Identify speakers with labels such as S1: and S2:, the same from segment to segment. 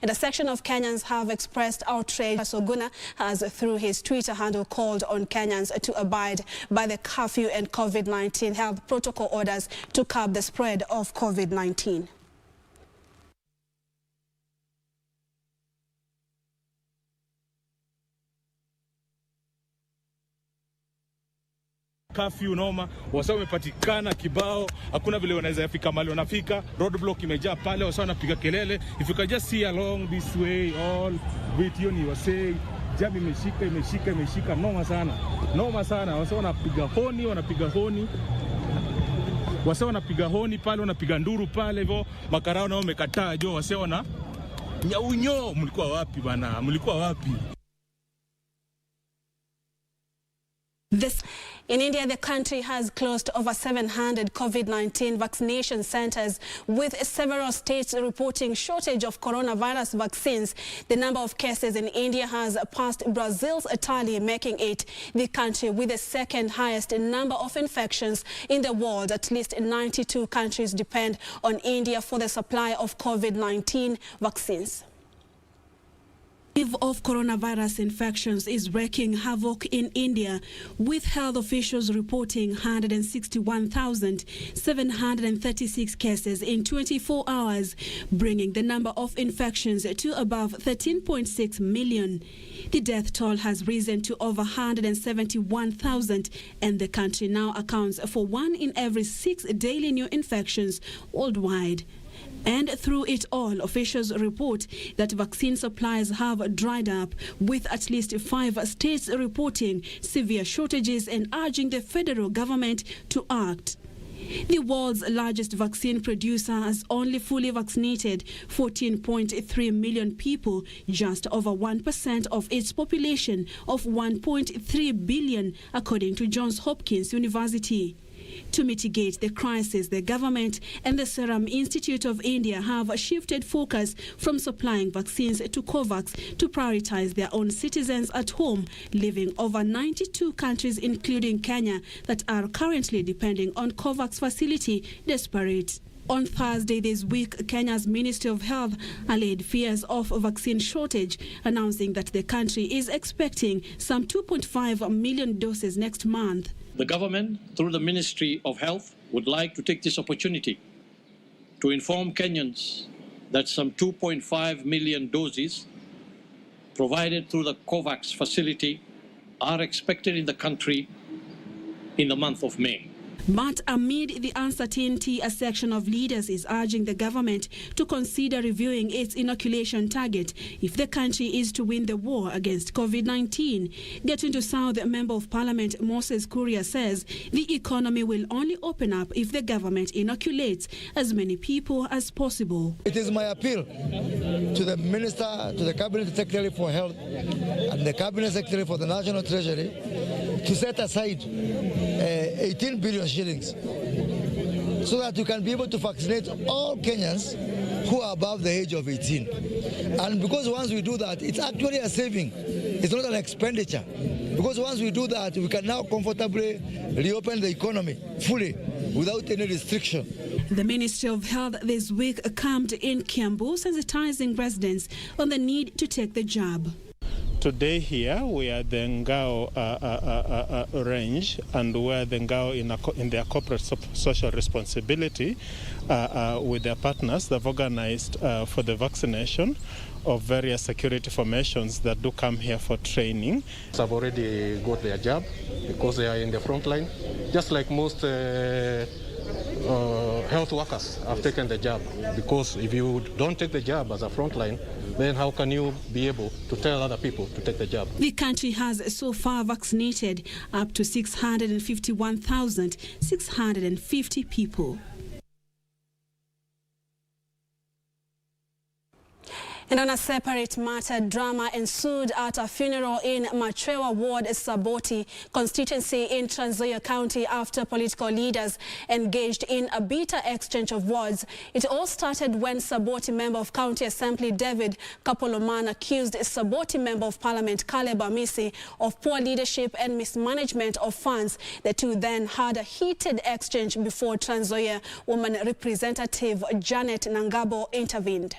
S1: And a section of Kenyans have expressed outrage. Soguna has, through his Twitter handle, called on Kenyans to abide by the curfew and COVID-19 health protocol orders to curb the spread of COVID-19.
S2: Curfew noma, wasa wamepatikana kibao, hakuna vile wanaweza fika mahali wanafika, roadblock imejaa pale, wasa wanapiga kelele. If you can just see along this way, all with you ni wasei, jabi imeshika, noma sana, wasa wanapiga honi, wasa wanapiga honi pale, wanapiga nduru pale, hivyo makarao nao wamekataa jo, wasa wana nyaunyo, mlikuwa wapi bana, mlikuwa wapi?
S1: In India, the country has closed over 700 COVID-19 vaccination centers, with several states reporting shortage of coronavirus vaccines. The number of cases in India has passed Brazil's tally, making it the country with the second highest number of infections in the world. At least 92 countries depend on India for the supply of COVID-19 vaccines. The wave of coronavirus infections is wreaking havoc in India, with health officials reporting 161,736 cases in 24 hours, bringing the number of infections to above 13.6 million. The death toll has risen to over 171,000, and the country now accounts for 1 in every 6 daily new infections worldwide. And through it all, officials report that vaccine supplies have dried up, with at least 5 states reporting severe shortages and urging the federal government to act. The world's largest vaccine producer has only fully vaccinated 14.3 million people, just over 1% of its population of 1.3 billion, according to Johns Hopkins University. To mitigate the crisis, the government and the Serum Institute of India have shifted focus from supplying vaccines to COVAX to prioritize their own citizens at home, leaving over 92 countries, including Kenya, that are currently depending on COVAX facility desperate. On Thursday this week, Kenya's Ministry of Health allayed fears of a vaccine shortage, announcing that the country is expecting some 2.5 million doses next month.
S3: The government, through the Ministry of Health, would like to take this opportunity to inform Kenyans that some 2.5 million doses provided through the COVAX facility are expected in the country in the month of May.
S1: But amid the uncertainty, a section of leaders is urging the government to consider reviewing its inoculation target if the country is to win the war against COVID-19. Getting to South, Member of Parliament Moses Kuria says the economy will only open up if the government inoculates as many people as possible.
S4: It is my appeal to the Minister, to the Cabinet Secretary for Health and the Cabinet Secretary for the National Treasury to set aside 18 billion shillings so that you can be able to vaccinate all Kenyans who are above the age of 18. And because once we do that, it's actually a saving. It's not an expenditure. Because once we do that, we can now comfortably reopen the economy fully without any restriction.
S1: The Ministry of Health this week camped in Kiambu, sensitizing residents on the need to take the jab.
S5: Today here we are the Ngao range, and we're the Ngao in their corporate social responsibility with their partners. They've organized for the vaccination of various security formations that do come here for training.
S6: Have already got their jab because they are in the front line, just like most health workers have taken the jab, because if you don't take the jab as a front line, then how can you be able to tell other people to take the jab?
S1: The country has so far vaccinated up to 651,650 people. And on a separate matter, drama ensued at a funeral in Machwewa Ward, Saboti constituency in Trans Nzoia County after political leaders engaged in a bitter exchange of words. It all started when Saboti Member of County Assembly David Kapoloman accused Saboti Member of Parliament Caleb Amisi of poor leadership and mismanagement of funds. The two then had a heated exchange before Trans Nzoia woman representative Janet Nangabo intervened.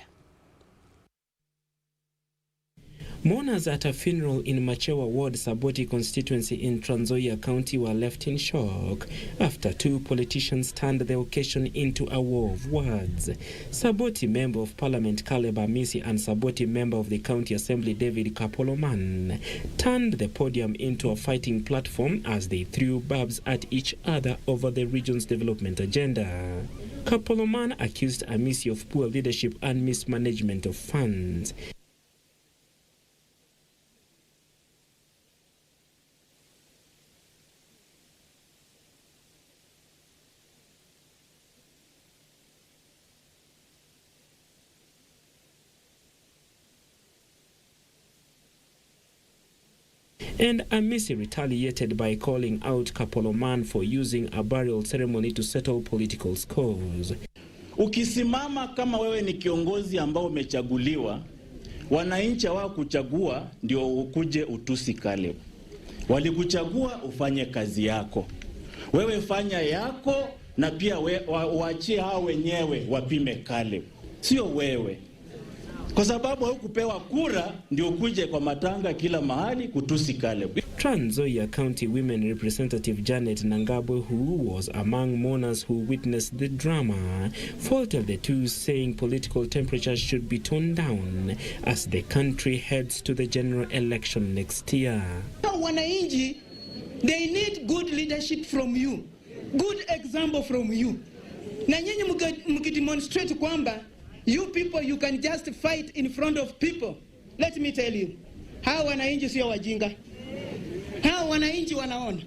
S7: Mourners at a funeral in Machewa Ward, Saboti constituency in Trans Nzoia County were left in shock after two politicians turned the occasion into a war of words. Saboti Member of Parliament Caleb Amisi and Saboti Member of the County Assembly David Kapoloman turned the podium into a fighting platform as they threw barbs at each other over the region's development agenda. Kapoloman accused Amisi of poor leadership and mismanagement of funds. And Amisi retaliated by calling out Kapoloman for using a burial ceremony to settle political scores.
S8: Ukisimama kama wewe ni kiongozi ambao umechaguliwa, wananchi wao kuchagua ndio ukuje utusi Caleb. Walikuchagua ufanye kazi yako. Wewe fanya yako na pia waachie hao wenyewe wapime Caleb. Sio wewe. Kwa sababu hukupewa kura ndio kuje kwa matanga kila mahali kutusi Caleb.
S7: Trans Nzoia County Women Representative Janet Nangabwe, who was among mourners who witnessed the drama, faulted the two, saying political temperatures should be toned down as the country heads to the general election next year.
S9: Wananchi, they need good leadership from you, good example from you. Na nyinyi mkidemonstrate kwamba you people, you can just fight in front of people. Let me tell you, hawa wananchi sio wajinga. Hawa wananchi wanaona.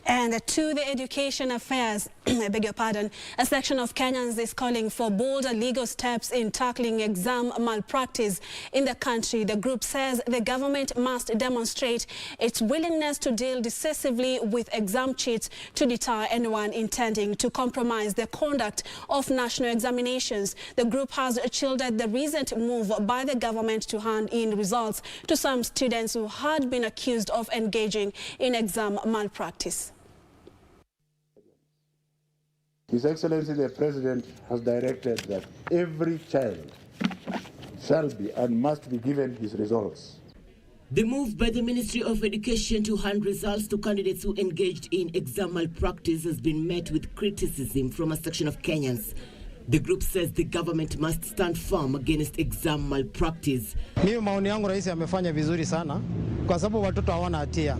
S1: And to the education affairs, I beg your pardon, a section of Kenyans is calling for bolder legal steps in tackling exam malpractice in the country. The group says the government must demonstrate its willingness to deal decisively with exam cheats to deter anyone intending to compromise the conduct of national examinations. The group has chided the recent move by the government to hand in results to some students who had been accused of engaging in exam malpractice.
S10: His Excellency the President has directed that every child shall be and must be given his results.
S11: The move by the Ministry of Education to hand results to candidates who engaged in exam malpractice has been met with criticism from a section of Kenyans. The group says the government must stand firm against exam malpractice.
S12: Mimi maoni yangu rais amefanya vizuri sana kwa sababu watoto hawana hatia.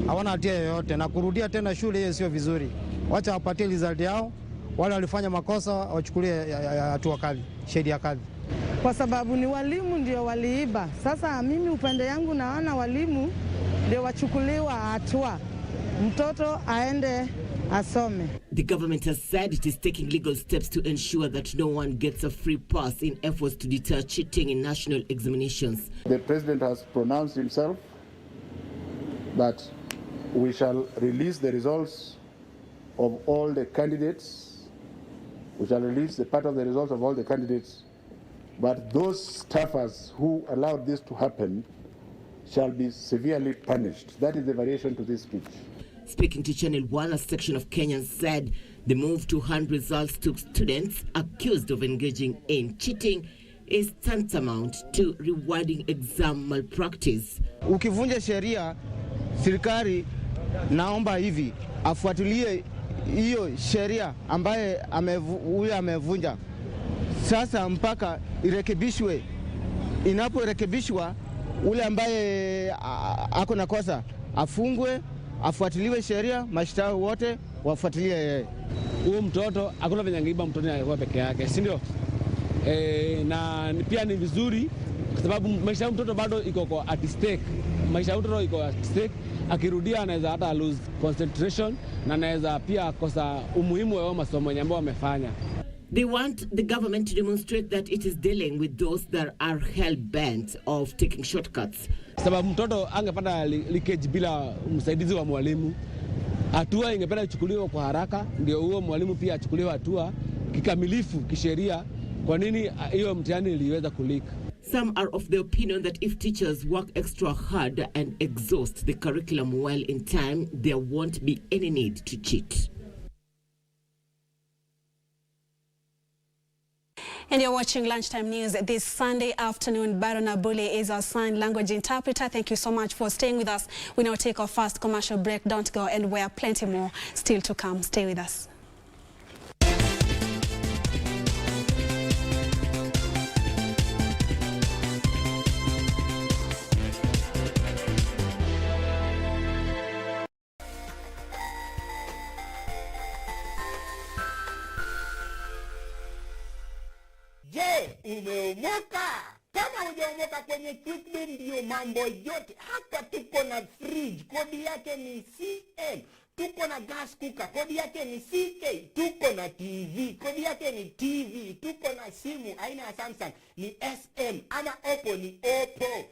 S12: Hawana hatia yoyote na kurudia tena shule hiyo sio vizuri. Wacha wapatie result yao, wale walifanya makosa wachukulie hatua kali, sheria kali.
S13: Kwa sababu ni walimu ndio waliiba. Sasa mimi upande yangu naona walimu ndio wachukuliwa hatua. Mtoto aende asome.
S11: The government has said it is taking legal steps to ensure that no one gets a free pass in efforts to deter cheating in national examinations.
S10: The President has pronounced himself that we shall release the results of all the candidates. We shall release the part of the results of all the candidates. But those staffers who allowed this to happen shall be severely punished. That is the variation to this speech.
S11: Speaking to Channel 1, a section of Kenyans said the move to hand results to students accused of engaging in cheating is tantamount to rewarding exam malpractice.
S12: Ukivunja sheria, serikali naomba hivi afuatilie hiyo sheria ambaye huyu amevunja. Sasa mpaka irekebishwe. Inaporekebishwa ule ambaye ako na kosa afungwe, afuatiliwe sheria, mashtaka wote wafuatilie yeye.
S14: Huyo mtoto hakuna venye angeiba mtoto alikuwa peke yake, si ndio? Na pia ni vizuri kwa sababu maisha ya mtoto bado iko at stake. Maisha ya mtoto iko at stake. Akirudia anaweza hata lose concentration na anaweza pia kosa umuhimu wa masomo ambayo wamefanya.
S11: They want the government to demonstrate that it is dealing with those that are hell-bent of taking shortcuts.
S14: Sababu mtoto angepata leakage bila msaidizi wa mwalimu, hatua ingependa ichukuliwe kwa haraka, ndio huo mwalimu pia achukuliwe hatua kikamilifu kisheria. Kwa nini hiyo mtihani iliweza kuleak?
S11: Some are of the opinion that if teachers work extra hard and exhaust the curriculum well in time, there won't be any need to cheat.
S1: And you're watching Lunchtime News this Sunday afternoon. Baron Abule is our sign language interpreter. Thank you so much for staying with us. We now take our first commercial break. Don't go, and we have plenty more still to come. Stay with us.
S15: Je, umeomoka? Kama hujaomoka kwenye Quickbit ndio mambo yote. Hapa tuko na fridge, kodi yake ni CM. Tuko na gas cooker, kodi yake ni CK. Tuko na TV, kodi yake ni TV. Tuko na simu aina ya Samsung ni SM, ama Oppo ni Oppo.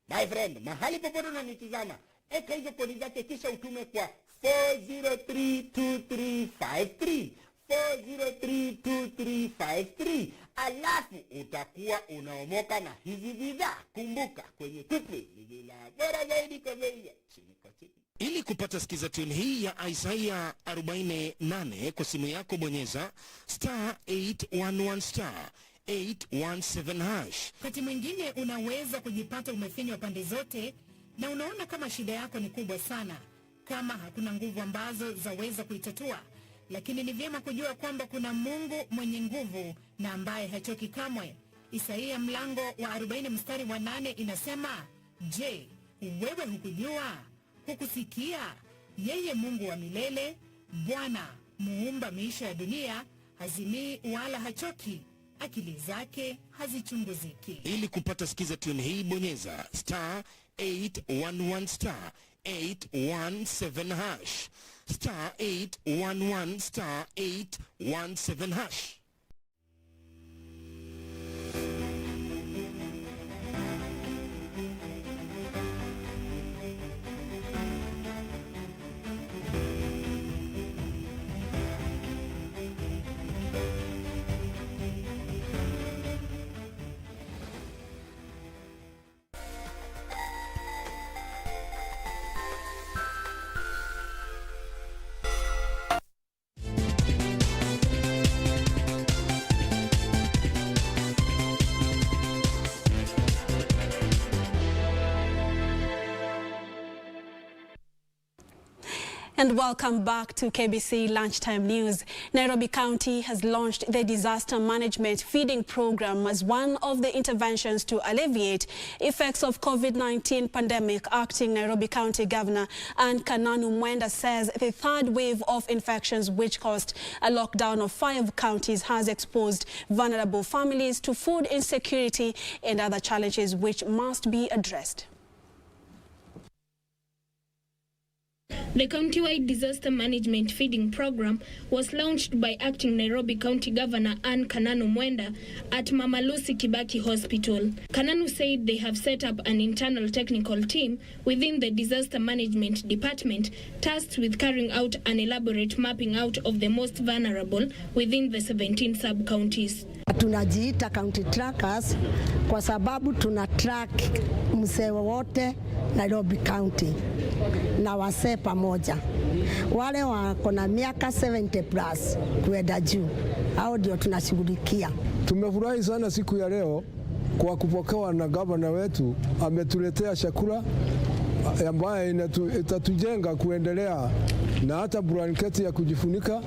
S15: My friend, mahali popote unanitazama, eka hizo kodi zake kisha utume kwa 4032353. 4032353. Alafu utakuwa unaomoka na hizi bidhaa. Kumbuka kwenye Quickbit ni bila bora zaidi kwa bei chini kwa chini.
S16: Ili kupata skiza tune hii ya Isaiah 48 kwa simu yako bonyeza *811 *817#.
S17: Wakati mwingine unaweza kujipata umefinywa pande zote na unaona kama shida yako ni kubwa sana, kama hakuna nguvu ambazo zaweza kuitatua. Lakini ni vyema kujua kwamba kuna Mungu mwenye nguvu na ambaye hachoki kamwe. Isaia mlango wa 40 mstari wa 8 inasema, je, wewe hukujua? Hukusikia? Yeye Mungu wa milele, Bwana muumba miisho ya dunia, hazimii wala hachoki, akili zake hazichunguziki.
S16: Ili kupata skiza tune hii bonyeza *811 *817#. *811 *817#.
S1: And welcome back to KBC Lunchtime News. Nairobi County has launched the Disaster Management Feeding Program as one of the interventions to alleviate effects of COVID-19 pandemic. Acting Nairobi County Governor Kananu Mwenda says the third wave of infections, which caused a lockdown of 5 counties, has exposed vulnerable families to food insecurity and other challenges which must be addressed.
S18: The county-wide disaster management feeding program was launched by acting Nairobi County Governor Kananu Mwenda at Mama Lucy Kibaki Hospital. Kananu said they have set up an internal technical team within the disaster management department tasked with carrying out an elaborate mapping out of the most vulnerable within the 17 sub-counties.
S19: Tunajiita county trackers kwa sababu tuna track msee wote Nairobi County na wasee pamoja. Wale wako na miaka 70 plus kuenda juu, hao ndio tunashughulikia.
S20: Tumefurahi sana siku ya leo kwa kupokewa na gavana wetu. Ametuletea chakula ambaye itatujenga kuendelea na hata blanketi ya kujifunika.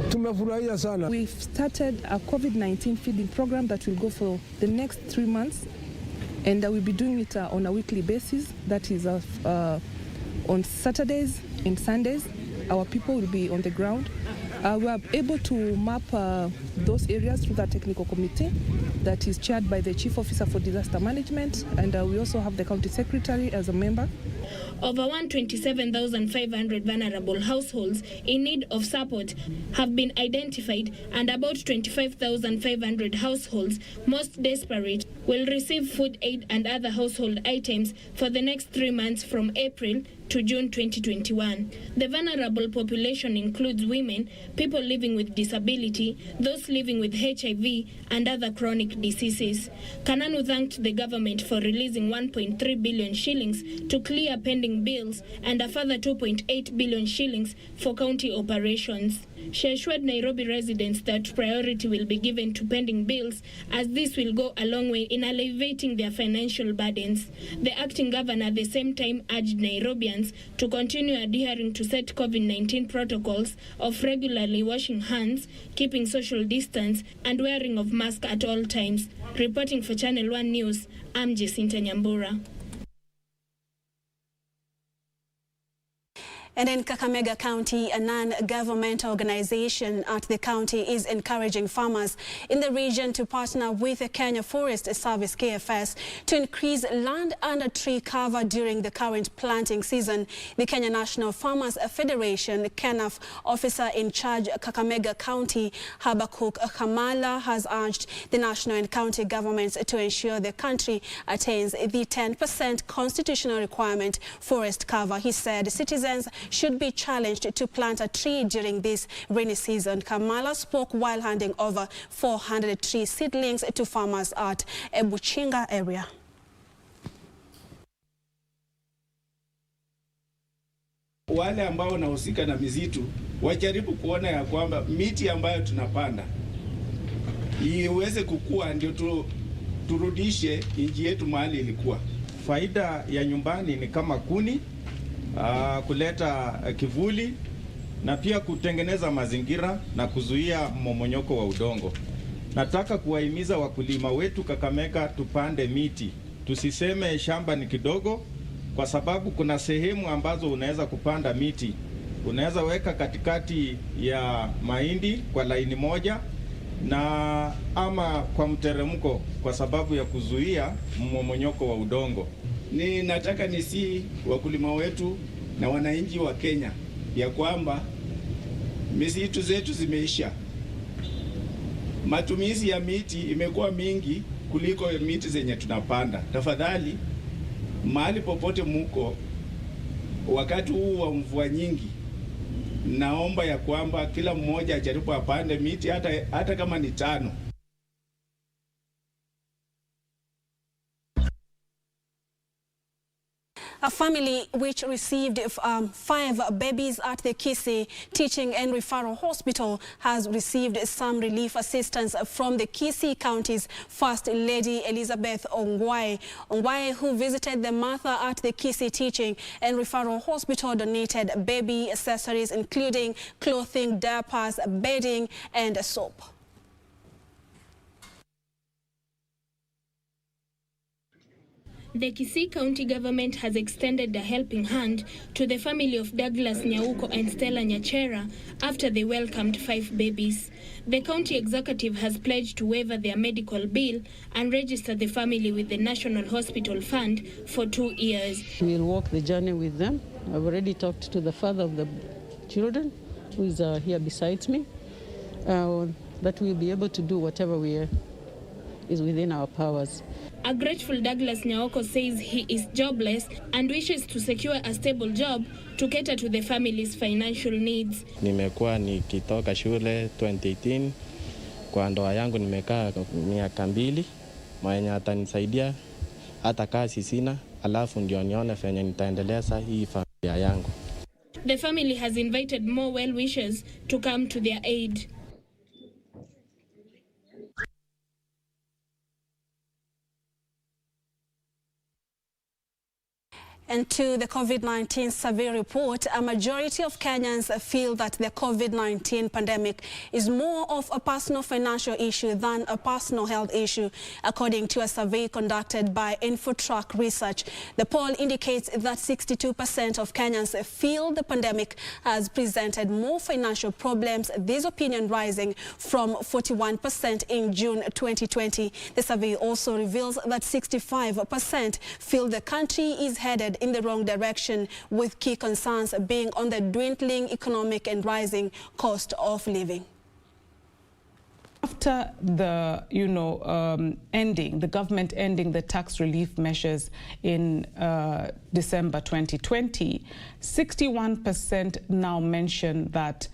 S20: Tumefurahia sana.
S21: We've started a COVID-19 feeding program that will go for the next 3 months, and we'll be doing it on a weekly basis. That is on Saturdays and Sundays. Our people will be on the ground. We are able to map those areas through that technical committee that is chaired by the Chief Officer for Disaster Management, and we also have the County Secretary as a member.
S18: Over 127,500 vulnerable households in need of support have been identified, and about 25,500 households, most desperate, will receive food aid and other household items for the next 3 months from April to June 2021. The vulnerable population includes women, people living with disability, those living with HIV and other chronic diseases. Kananu thanked the government for releasing 1.3 billion shillings to clear pending bills and a further 2.8 billion shillings for county operations. She assured Nairobi residents that priority will be given to pending bills, as this will go a long way in alleviating their financial burdens. The acting governor at the same time urged Nairobians to continue adhering to set COVID-19 protocols of regularly washing hands, keeping social distance, and wearing of masks at all times. Reporting for Channel 1 News, I'm Jacinta Nyambura.
S1: And in Kakamega County, a non-governmental organization at the county is encouraging farmers in the region to partner with the Kenya Forest Service KFS to increase land and tree cover during the current planting season. The Kenya National Farmers Federation KENAF officer in charge Kakamega County, Habakuk Kamala, has urged the national and county governments to ensure the country attains the 10% constitutional requirement forest cover. He said citizens should be challenged to plant a tree during this rainy season. Kamala spoke while handing over 400 tree seedlings to farmers at Ebuchinga area.
S2: Wale ambao wanahusika na misitu wajaribu kuona ya kwamba miti ambayo tunapanda iweze kukua, ndio turudishe nchi yetu mahali ilikuwa. Faida ya nyumbani ni kama kuni, kuleta kivuli na pia kutengeneza mazingira na kuzuia mmomonyoko wa udongo. Nataka kuwahimiza wakulima wetu Kakamega tupande miti. Tusiseme shamba ni kidogo, kwa sababu kuna sehemu ambazo unaweza kupanda miti. Unaweza weka katikati ya mahindi kwa laini moja na ama kwa mteremko kwa sababu ya kuzuia mmomonyoko wa udongo. Nataka nisi wakulima wetu na wananchi wa Kenya ya kwamba misitu zetu zimeisha. Matumizi ya miti imekuwa mingi kuliko miti zenye tunapanda. Tafadhali, mahali popote muko wakati huu wa mvua nyingi, naomba ya kwamba kila mmoja ajaribu apande miti hata kama ni 5.
S1: A family which received 5 babies at the Kisii Teaching and Referral Hospital has received some relief assistance from the Kisii County's First Lady Elizabeth Ongwae. Ongwae, who visited the mother at the Kisii Teaching and Referral Hospital, donated baby accessories including clothing, diapers, bedding and soap.
S18: The Kisii County government has extended a helping hand to the family of Douglas Nyauko and Stella Nyachera after they welcomed 5 babies. The county executive has pledged to waive their medical bill and register the family with the National Hospital Fund for 2 years.
S22: We'll walk the journey with them. I've already talked to the father of the children, who is here beside me, that we'll be able to do whatever is within our powers.
S18: A grateful Douglas Nyaoko says he is jobless and wishes to secure a stable job to cater to the family's financial needs.
S23: Nimekuwa nikitoka shule 2018, kwa ndoa yangu nimekaa miaka 2, mwenye atanisaidia hata kazi sina, alafu ndio nione fenye nitaendeleza hii familia yangu.
S18: The family has invited more well-wishers to come to their aid.
S1: And to the COVID-19 survey report, a majority of Kenyans feel that the COVID-19 pandemic is more of a personal financial issue than a personal health issue, according to a survey conducted by InfoTrack Research. The poll indicates that 62% of Kenyans feel the pandemic has presented more financial problems, this opinion rising from 41% in June 2020. The survey also reveals that 65% feel the country is headed in the wrong direction, with key concerns being on the dwindling economic and rising cost of living.
S3: after the, the government ending the tax relief measures in December 2020, 61% now mention that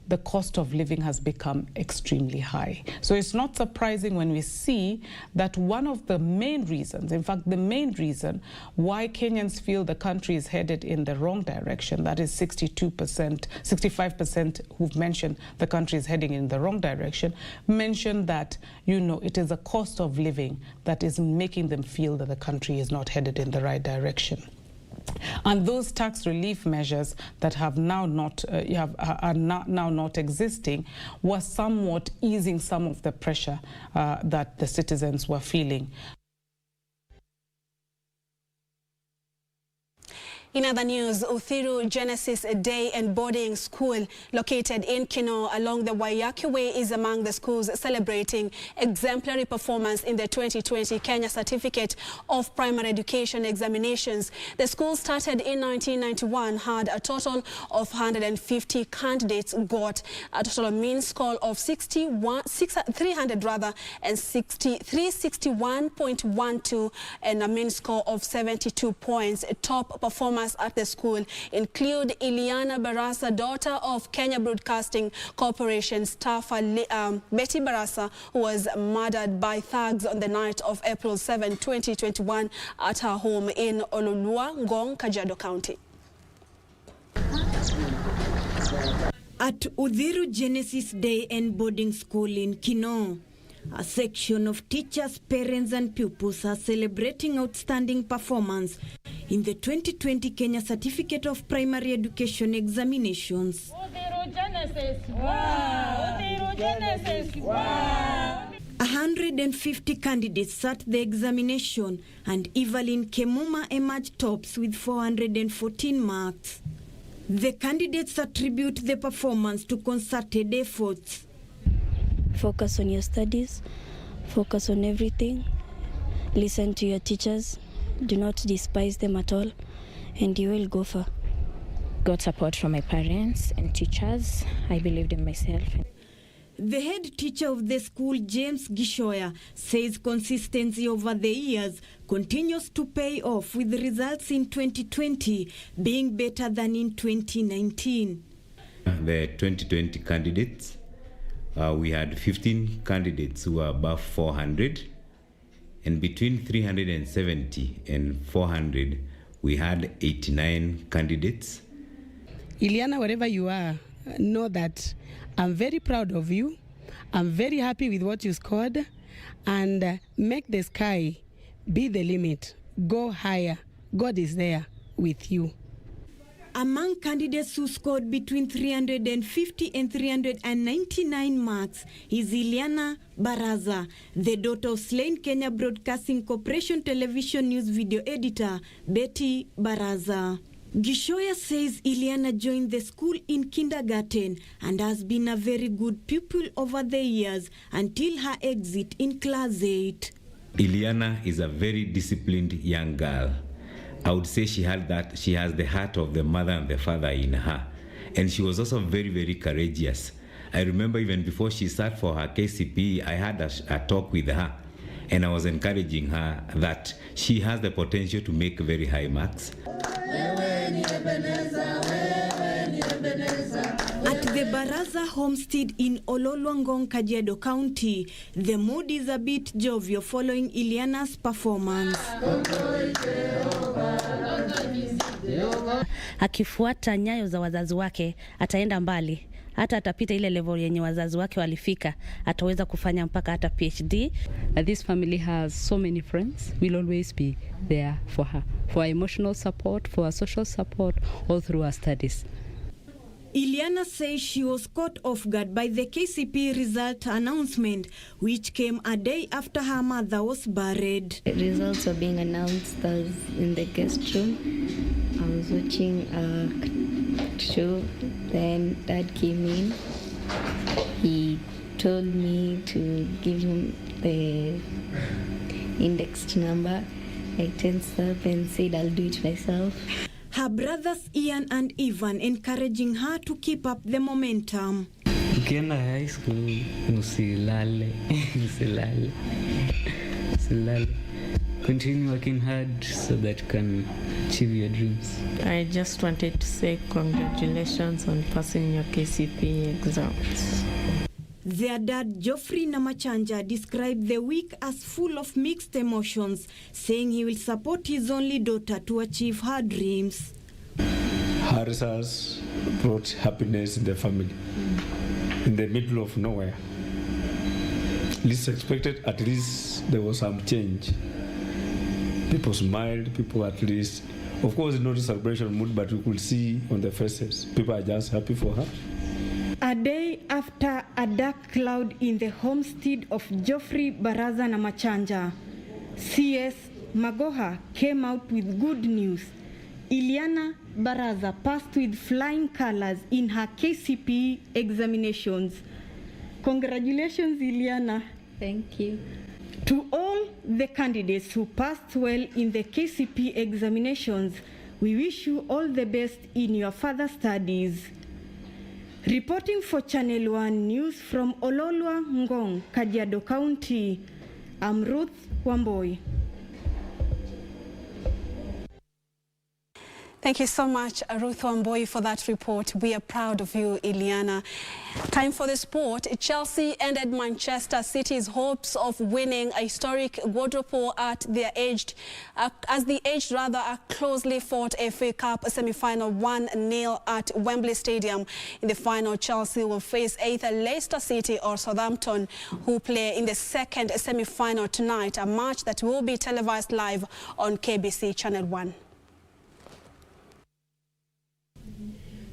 S3: the cost of living has become extremely high. So it's not surprising when we see that one of the main reasons, in fact, the main reason why Kenyans feel the country is headed in the wrong direction, that is 65% who've mentioned the country is heading in the wrong direction, mention that, it is a cost of living that is making them feel that the country is not headed in the right direction. And those tax relief measures that have now not are now not existing was somewhat easing some of the pressure that the citizens were feeling.
S1: In other news, Uthiru Genesis Day and Boarding School, located in Kino along the Waiyaki Way, is among the schools celebrating exemplary performance in the 2020 Kenya Certificate of Primary Education examinations. The school started in 1991, had a total of 150 candidates, got a total mean score of 361.12 and a mean score of 72 points. Top performers at the school include Iliana Barasa, daughter of Kenya Broadcasting Corporation staffer Betty Barasa, who was murdered by thugs on the night of April 7, 2021 at her home in Ololua, Ngong, Kajiado County.
S4: At Uthiru Genesis Day and Boarding School in Kino, a section of teachers, parents and pupils are celebrating outstanding performance in the 2020 Kenya Certificate of Primary Education examinations.
S5: Uthiru Genesis, wow! Uthiru Genesis, wow!
S4: 150 candidates sat the examination, and Evelyn Kemuma emerged tops with 414 marks. The candidates attribute the performance to concerted efforts.
S24: Focus on your studies, focus on everything, listen to your teachers, do not despise them at all, and you will go far.
S25: Got support from my parents and teachers. I believed in myself.
S4: The head teacher of the school, James Gishoya, says consistency over the years continues to pay off, with results in 2020 being better than in 2019.
S26: The 2020 candidates, we had 15 candidates who were above 400, and between 370 and 400, we had 89 candidates.
S27: Iliana, wherever you are, know that I'm very proud of you. I'm very happy with what you scored, and make the sky be the limit. Go higher. God is there with you.
S4: Among candidates who scored between 350 and 399 marks is Iliana Baraza, the daughter of slain Kenya Broadcasting Corporation television news video editor Betty Baraza. Gishoya says Iliana joined the school in kindergarten and has been a very good pupil over the years until her exit in class 8.
S26: Iliana is a very disciplined young girl. I would say she has the heart of the mother and the father in her. And she was also very, very courageous. I remember even before she sat for her KCPE, I had a talk with her, and I was encouraging her that she has the potential to make very high marks.
S4: At the Baraza homestead in Ololwangong, Kajiado County, the mood is a bit jovial following Iliana's performance.
S28: Akifuata nyayo za wazazi wake, ataenda mbali. Hata atapita ile level yenye wazazi wake walifika, ataweza kufanya mpaka hata PhD.
S29: This family has so many friends. We'll always be there for her, for her emotional support, for her social support, all through her studies.
S4: Iliana says she was caught off guard by the KCP result announcement, which came a day after her mother was buried.
S24: The results were being announced. I was in the guest room. I was watching a show. Then Dad came in. He told me to give him the index number. I tensed up and said I'll do it myself.
S4: Her brothers Ian and Ivan encouraging her to keep up the momentum.
S6: ukienda high school usilale. Continue working hard so that you can achieve your dreams.
S7: I just wanted to say congratulations on passing your KCPE exams.
S4: Their dad, Geoffrey Namachanja, described the week as full of mixed emotions, saying he will support his only daughter to achieve her dreams.
S8: Her results brought happiness in the family, in the middle of nowhere. Least expected, at least there was some change. People smiled, people at least, of course not a celebration mood, but we could see on their faces, people are just happy for her.
S4: A day after a dark cloud in the homestead of Geoffrey Baraza Namachanja, CS Magoha came out with good news. Iliana Baraza passed with flying colors in her KCPE examinations. Congratulations, Iliana.
S24: Thank you.
S4: To all the candidates who passed well in the KCPE examinations, we wish you all the best in your further studies. Reporting for Channel 1 News from Ololwa Ngong, Kajiado County, I'm Ruth Wamboi.
S1: Thank you so much, Ruth Wamboi, for that report. We are proud of you, Iliana. Time for the sport. Chelsea ended Manchester City's hopes of winning a historic quadruple as the aged a closely fought FA Cup semi-final 1-0 at Wembley Stadium. In the final, Chelsea will face either Leicester City or Southampton, who play in the second semi-final tonight, a match that will be televised live on KBC Channel 1.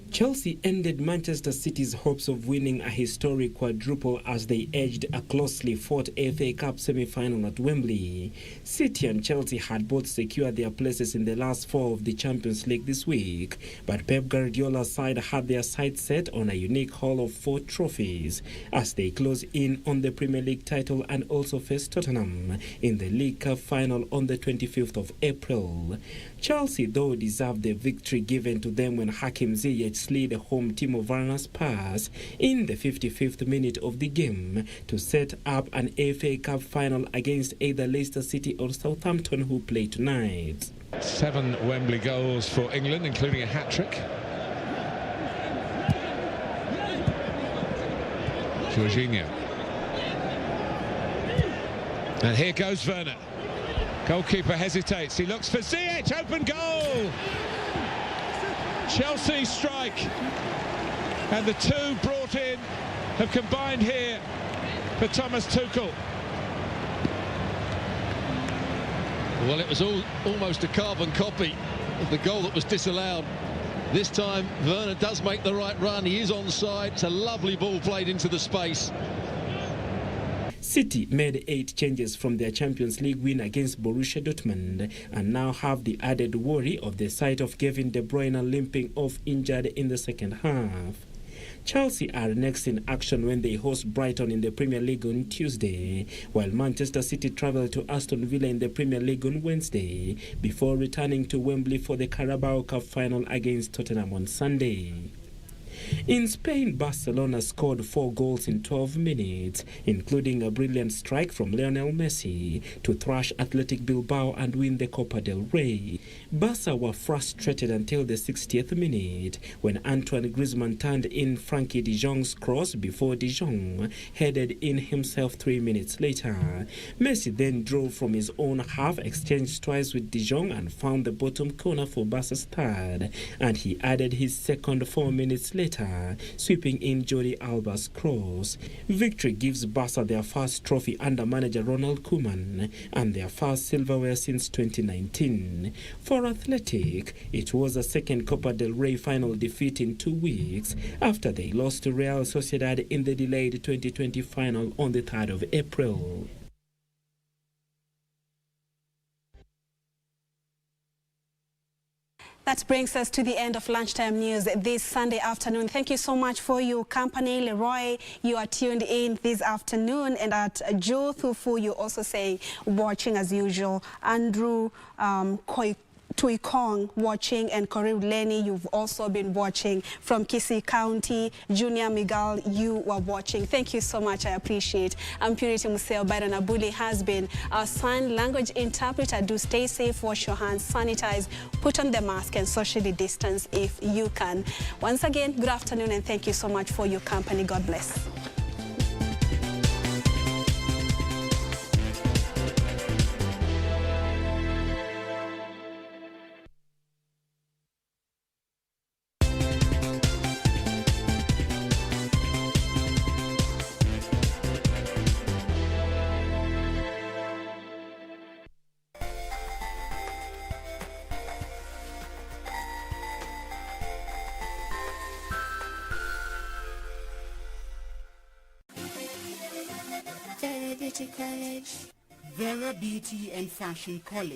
S9: Chelsea ended Manchester City's hopes of winning a historic quadruple as they edged a closely fought FA Cup semi-final at Wembley. City and Chelsea had both secured their places in the last four of the Champions League this week, but Pep Guardiola's side had their sights set on a unique haul of 4 trophies as they close in on the Premier League title and also face Tottenham in the League Cup final on the 25th of April. Chelsea, though, deserved the victory given to them when Hakim Ziyech slid home Timo Werner's pass in the 55th minute of the game to set up an FA Cup final against either Leicester City or Southampton, who play tonight.
S10: 7 Wembley goals for England, including a hat-trick. Jorginho. And here goes Werner. Goalkeeper hesitates, he looks for Ziyech, open goal! Chelsea strike, and the two brought in have combined here for Thomas Tuchel.
S11: Well, it was almost a carbon copy of the goal that was disallowed. This time Werner does make the right run, he is onside, it's a lovely ball played into the space.
S9: City made 8 changes from their Champions League win against Borussia Dortmund and now have the added worry of the sight of Kevin De Bruyne limping off injured in the second half. Chelsea are next in action when they host Brighton in the Premier League on Tuesday, while Manchester City travel to Aston Villa in the Premier League on Wednesday before returning to Wembley for the Carabao Cup final against Tottenham on Sunday. In Spain, Barcelona scored 4 goals in 12 minutes, including a brilliant strike from Lionel Messi to thrash Athletic Bilbao and win the Copa del Rey. Barca were frustrated until the 60th minute when Antoine Griezmann turned in Frankie de Jong's cross before de Jong headed in himself 3 minutes later. Messi then drove from his own half, exchanged twice with de Jong and found the bottom corner for Barca's third, and he added his second 4 minutes later, sweeping in Jordi Alba's cross. Victory gives Barca their first trophy under manager Ronald Koeman and their first silverware since 2019. For Athletic, it was a second Copa del Rey final defeat in 2 weeks after they lost to Real Sociedad in the delayed 2020 final on the 3rd of April.
S1: That brings us to the end of Lunchtime News this Sunday afternoon. Thank you so much for your company. Leroy, you are tuned in this afternoon, and at Joe Thufu, you also say watching as usual. Andrew Tuikong watching, and Korir Leni, you've also been watching. From Kisii County, Junior Miguel, you were watching. Thank you so much. I appreciate. Purity Museo Byron Abuli has been our sign language interpreter. Do stay safe, wash your hands, sanitize, put on the mask, and socially distance if you can. Once again, good afternoon, and thank you so much for your company. God bless.
S12: Vera Beauty and Fashion College.